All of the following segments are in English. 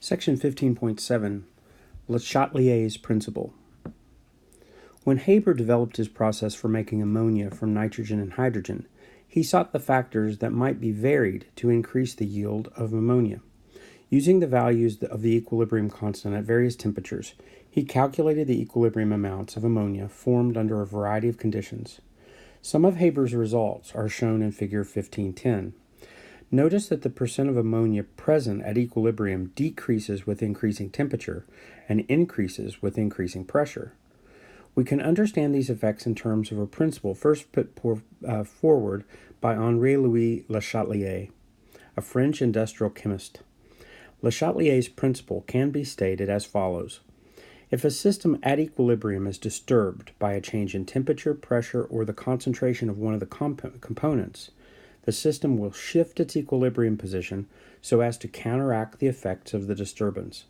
Section 15.7, Le Chatelier's Principle. When Haber developed his process for making ammonia from nitrogen and hydrogen, he sought the factors that might be varied to increase the yield of ammonia. Using the values of the equilibrium constant at various temperatures, he calculated the equilibrium amounts of ammonia formed under a variety of conditions. Some of Haber's results are shown in Figure 1510. Notice that the percent of ammonia present at equilibrium decreases with increasing temperature and increases with increasing pressure. We can understand these effects in terms of a principle first put forward by Henri-Louis Le Chatelier, a French industrial chemist. Le Chatelier's principle can be stated as follows. If a system at equilibrium is disturbed by a change in temperature, pressure, or the concentration of one of the components, the system will shift its equilibrium position so as to counteract the effects of the disturbance.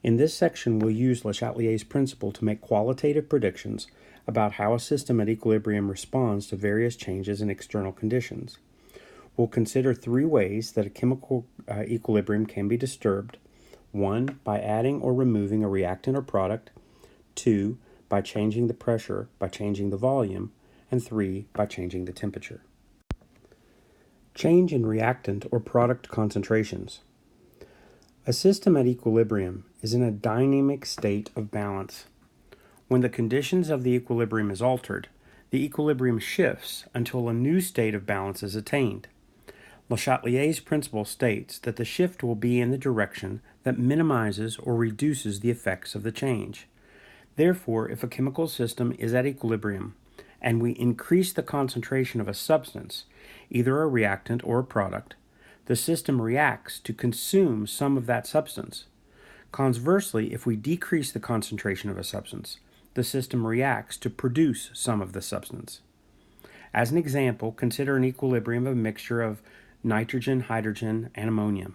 In this section, we'll use Le Chatelier's principle to make qualitative predictions about how a system at equilibrium responds to various changes in external conditions. We'll consider three ways that a chemical equilibrium can be disturbed. 1, by adding or removing a reactant or product. 2, by changing the pressure, by changing the volume. And 3, by changing the temperature. Change in reactant or product concentrations. A system at equilibrium is in a dynamic state of balance. When the conditions of the equilibrium is altered, the equilibrium shifts until a new state of balance is attained. Le Chatelier's principle states that the shift will be in the direction that minimizes or reduces the effects of the change. Therefore, if a chemical system is at equilibrium, and we increase the concentration of a substance, either a reactant or a product, the system reacts to consume some of that substance. Conversely, if we decrease the concentration of a substance, the system reacts to produce some of the substance. As an example, consider an equilibrium of a mixture of nitrogen, hydrogen, and ammonia.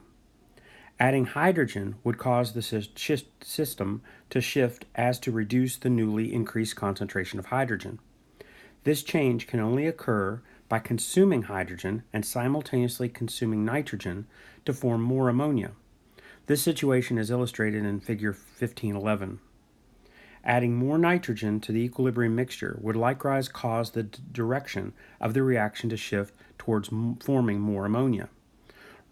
Adding hydrogen would cause the system to shift as to reduce the newly increased concentration of hydrogen. This change can only occur by consuming hydrogen and simultaneously consuming nitrogen to form more ammonia. This situation is illustrated in Figure 1511. Adding more nitrogen to the equilibrium mixture would likewise cause the direction of the reaction to shift towards forming more ammonia.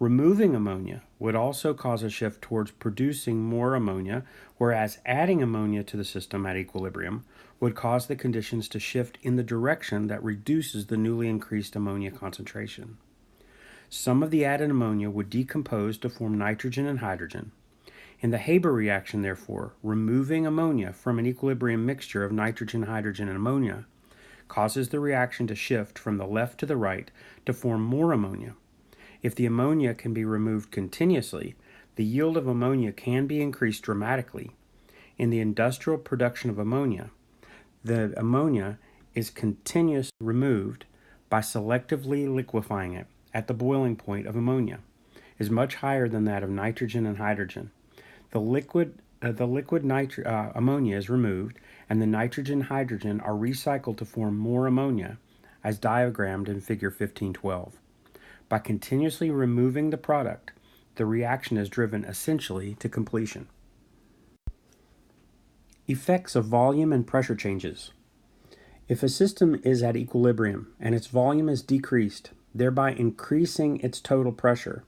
Removing ammonia would also cause a shift towards producing more ammonia, whereas adding ammonia to the system at equilibrium would cause the conditions to shift in the direction that reduces the newly increased ammonia concentration. Some of the added ammonia would decompose to form nitrogen and hydrogen. In the Haber reaction, therefore, removing ammonia from an equilibrium mixture of nitrogen, hydrogen, and ammonia causes the reaction to shift from the left to the right to form more ammonia. If the ammonia can be removed continuously, the yield of ammonia can be increased dramatically. In the industrial production of ammonia, the ammonia is continuously removed by selectively liquefying it at the boiling point of ammonia, is much higher than that of nitrogen and hydrogen. The liquid ammonia is removed, and the nitrogen and hydrogen are recycled to form more ammonia, as diagrammed in Figure 1512. By continuously removing the product, the reaction is driven essentially to completion. Effects of volume and pressure changes. If a system is at equilibrium and its volume is decreased, thereby increasing its total pressure,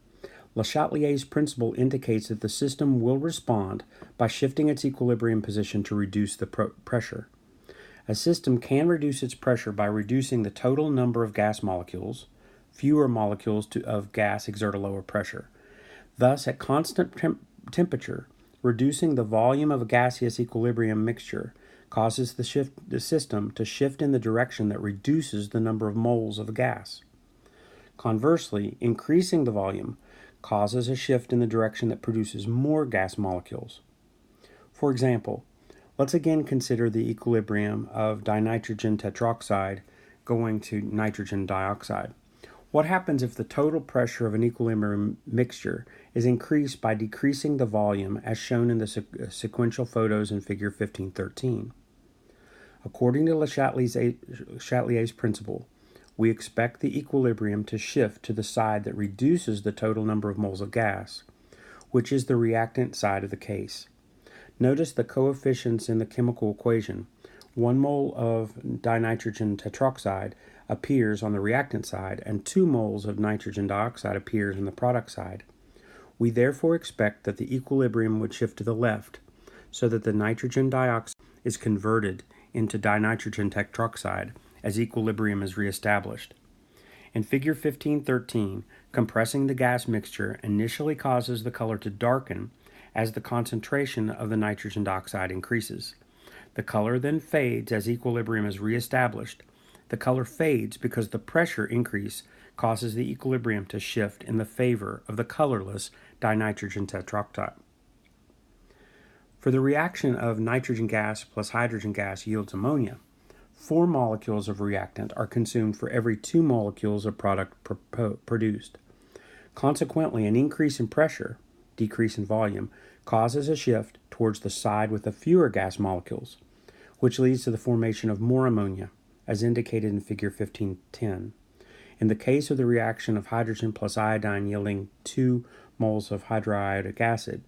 Le Chatelier's principle indicates that the system will respond by shifting its equilibrium position to reduce the pressure. A system can reduce its pressure by reducing the total number of gas molecules. Fewer molecules of gas exert a lower pressure. Thus, at constant temperature, reducing the volume of a gaseous equilibrium mixture causes the system to shift in the direction that reduces the number of moles of a gas. Conversely, increasing the volume causes a shift in the direction that produces more gas molecules. For example, let's again consider the equilibrium of dinitrogen tetroxide going to nitrogen dioxide. What happens if the total pressure of an equilibrium mixture is increased by decreasing the volume as shown in the sequential photos in Figure 1513? According to Le Chatelier's principle, we expect the equilibrium to shift to the side that reduces the total number of moles of gas, which is the reactant side of the case. Notice the coefficients in the chemical equation. 1 mole of dinitrogen tetroxide appears on the reactant side, and 2 moles of nitrogen dioxide appears on the product side. We therefore expect that the equilibrium would shift to the left, so that the nitrogen dioxide is converted into dinitrogen tetroxide as equilibrium is reestablished. In Figure 1513, compressing the gas mixture initially causes the color to darken as the concentration of the nitrogen dioxide increases. The color then fades as equilibrium is reestablished. The color fades because the pressure increase causes the equilibrium to shift in the favor of the colorless dinitrogen tetroxide. For the reaction of nitrogen gas plus hydrogen gas yields ammonia, 4 molecules of reactant are consumed for every 2 molecules of product produced. Consequently, an increase in pressure, decrease in volume, causes a shift towards the side with the fewer gas molecules, which leads to the formation of more ammonia, as indicated in Figure 1510. In the case of the reaction of hydrogen plus iodine yielding 2 moles of hydroiodic acid,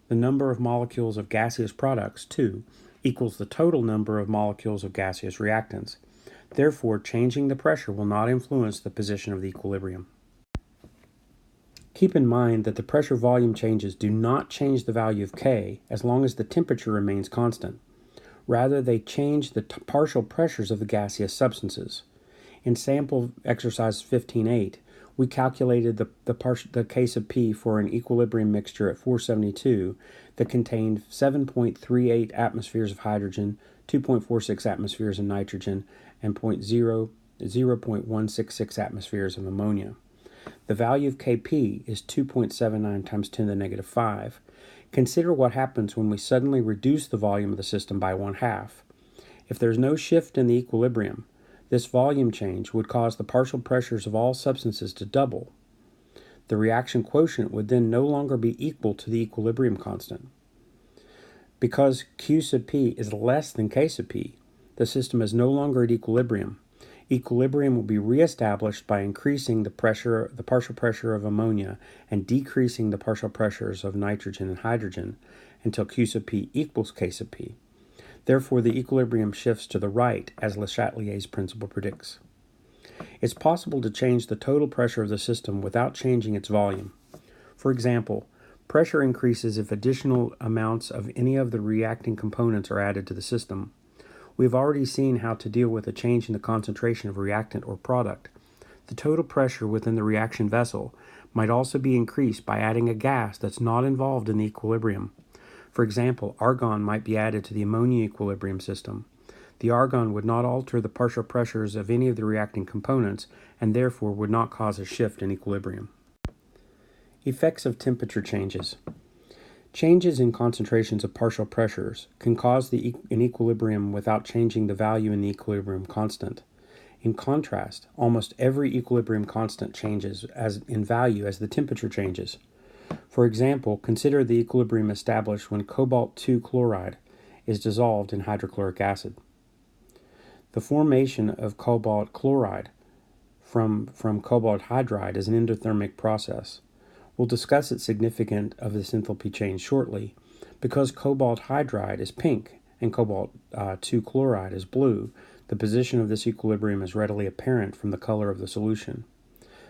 the number of molecules of gaseous products, 2, equals the total number of molecules of gaseous reactants. Therefore, changing the pressure will not influence the position of the equilibrium. Keep in mind that the pressure-volume changes do not change the value of K as long as the temperature remains constant. Rather, they change the partial pressures of the gaseous substances. In sample exercise 15.8, we calculated the case of P for an equilibrium mixture at 472 that contained 7.38 atmospheres of hydrogen, 2.46 atmospheres of nitrogen, and 0.166 atmospheres of ammonia. The value of Kp is 2.79 times 10 to the negative 5. Consider what happens when we suddenly reduce the volume of the system by 1/2. If there's no shift in the equilibrium, this volume change would cause the partial pressures of all substances to double. The reaction quotient would then no longer be equal to the equilibrium constant. Because Q sub P is less than K sub P, the system is no longer at equilibrium. Equilibrium will be reestablished by increasing the partial pressure of ammonia and decreasing the partial pressures of nitrogen and hydrogen until Q sub P equals K sub P. Therefore, the equilibrium shifts to the right, as Le Chatelier's principle predicts. It's possible to change the total pressure of the system without changing its volume. For example, pressure increases if additional amounts of any of the reacting components are added to the system. We've already seen how to deal with a change in the concentration of reactant or product. The total pressure within the reaction vessel might also be increased by adding a gas that's not involved in the equilibrium. For example, argon might be added to the ammonia equilibrium system. The argon would not alter the partial pressures of any of the reacting components and therefore would not cause a shift in equilibrium. Effects of temperature changes. Changes in concentrations of partial pressures can cause an equilibrium without changing the value in the equilibrium constant. In contrast, almost every equilibrium constant changes in value as the temperature changes. For example, consider the equilibrium established when cobalt-2 chloride is dissolved in hydrochloric acid. The formation of cobalt chloride from cobalt hydride is an endothermic process. We'll discuss its significance of this enthalpy change shortly. Because cobalt hydride is pink and cobalt-2 chloride is blue, the position of this equilibrium is readily apparent from the color of the solution.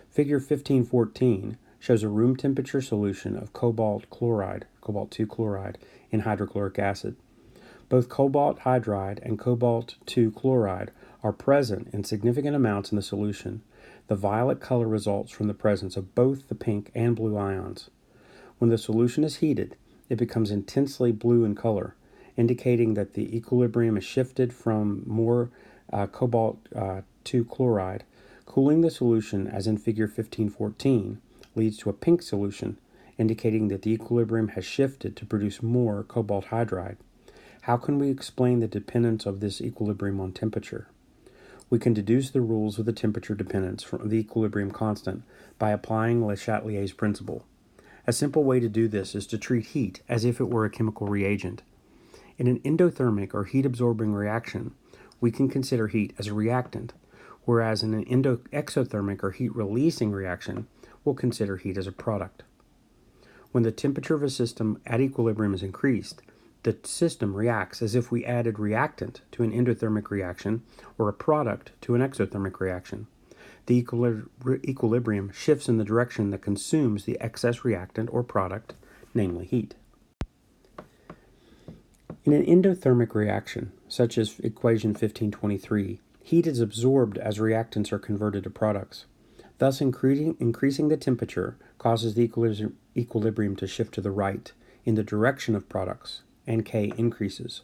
Figure 1514 shows a room temperature solution of cobalt-2 chloride in hydrochloric acid. Both cobalt hydride and cobalt-2 chloride are present in significant amounts in the solution. The violet color results from the presence of both the pink and blue ions. When the solution is heated, it becomes intensely blue in color, indicating that the equilibrium is shifted from more cobalt-2 chloride. Cooling the solution, as in Figure 1514, leads to a pink solution, indicating that the equilibrium has shifted to produce more cobalt hydride. How can we explain the dependence of this equilibrium on temperature? We can deduce the rules of the temperature dependence from the equilibrium constant by applying Le Chatelier's principle. A simple way to do this is to treat heat as if it were a chemical reagent. In an endothermic or heat-absorbing reaction, we can consider heat as a reactant, whereas in an exothermic or heat-releasing reaction, we'll consider heat as a product. When the temperature of a system at equilibrium is increased, the system reacts as if we added reactant to an endothermic reaction or a product to an exothermic reaction. The equilibrium shifts in the direction that consumes the excess reactant or product, namely heat. In an endothermic reaction, such as equation 1523, heat is absorbed as reactants are converted to products. Thus, increasing the temperature causes the equilibrium to shift to the right in the direction of products, and K increases.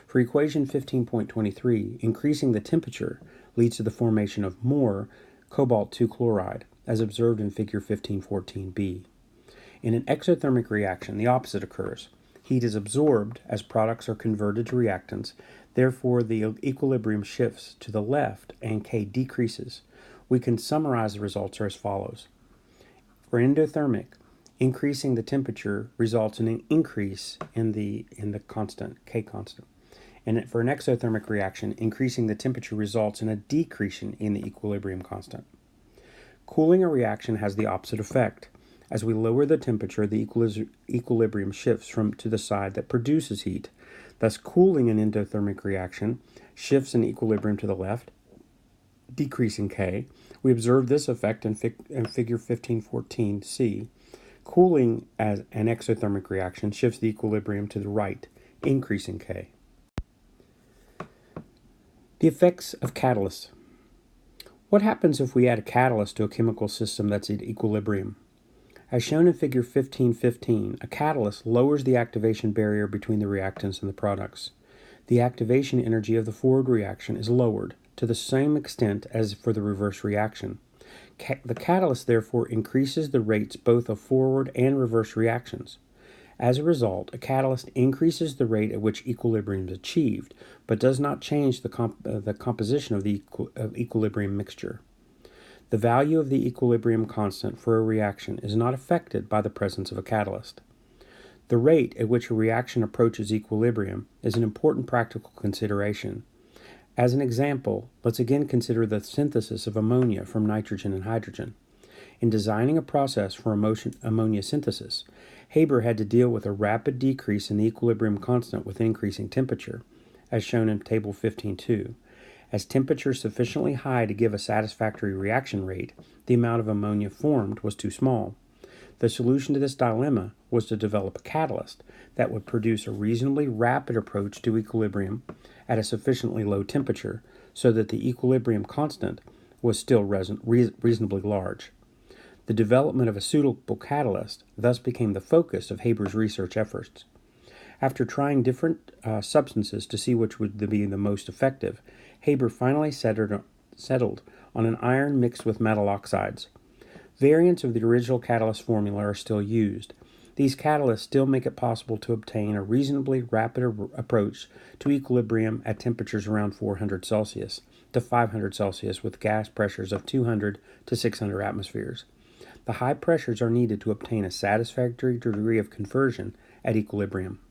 For equation 15.23, increasing the temperature leads to the formation of more cobalt-2 chloride, as observed in figure 1514b. In an exothermic reaction, the opposite occurs. Heat is absorbed as products are converted to reactants, therefore the equilibrium shifts to the left and K decreases. We can summarize the results as follows. For endothermic, increasing the temperature results in an increase in the constant, K constant. And for an exothermic reaction, increasing the temperature results in a decrease in the equilibrium constant. Cooling a reaction has the opposite effect. As we lower the temperature, the equilibrium shifts to the side that produces heat. Thus, cooling an endothermic reaction shifts an equilibrium to the left, decreasing K. We observe this effect in figure 1514c. Cooling as an exothermic reaction shifts the equilibrium to the right, increasing K. The effects of catalysts. What happens if we add a catalyst to a chemical system that's at equilibrium? As shown in figure 1515, a catalyst lowers the activation barrier between the reactants and the products. The activation energy of the forward reaction is lowered to the same extent as for the reverse reaction. The catalyst therefore increases the rates both of forward and reverse reactions. As a result, a catalyst increases the rate at which equilibrium is achieved, but does not change the composition of the equilibrium mixture. The value of the equilibrium constant for a reaction is not affected by the presence of a catalyst. The rate at which a reaction approaches equilibrium is an important practical consideration. As an example, let's again consider the synthesis of ammonia from nitrogen and hydrogen. In designing a process for ammonia synthesis, Haber had to deal with a rapid decrease in the equilibrium constant with increasing temperature, as shown in table 15.2. As temperature sufficiently high to give a satisfactory reaction rate, the amount of ammonia formed was too small. The solution to this dilemma was to develop a catalyst that would produce a reasonably rapid approach to equilibrium at a sufficiently low temperature so that the equilibrium constant was still reasonably large. The development of a suitable catalyst thus became the focus of Haber's research efforts. After trying different substances to see which would be the most effective, Haber finally settled on an iron mixed with metal oxides. Variants of the original catalyst formula are still used. These catalysts still make it possible to obtain a reasonably rapid approach to equilibrium at temperatures around 400 Celsius to 500 Celsius with gas pressures of 200 to 600 atmospheres. The high pressures are needed to obtain a satisfactory degree of conversion at equilibrium.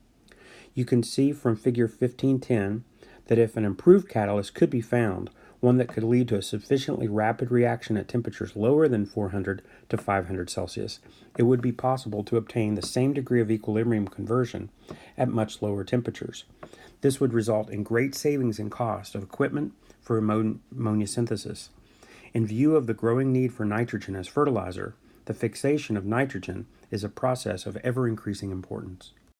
You can see from figure 1510 that if an improved catalyst could be found, one that could lead to a sufficiently rapid reaction at temperatures lower than 400 to 500 Celsius, it would be possible to obtain the same degree of equilibrium conversion at much lower temperatures. This would result in great savings in cost of equipment for ammonia synthesis. In view of the growing need for nitrogen as fertilizer, the fixation of nitrogen is a process of ever-increasing importance.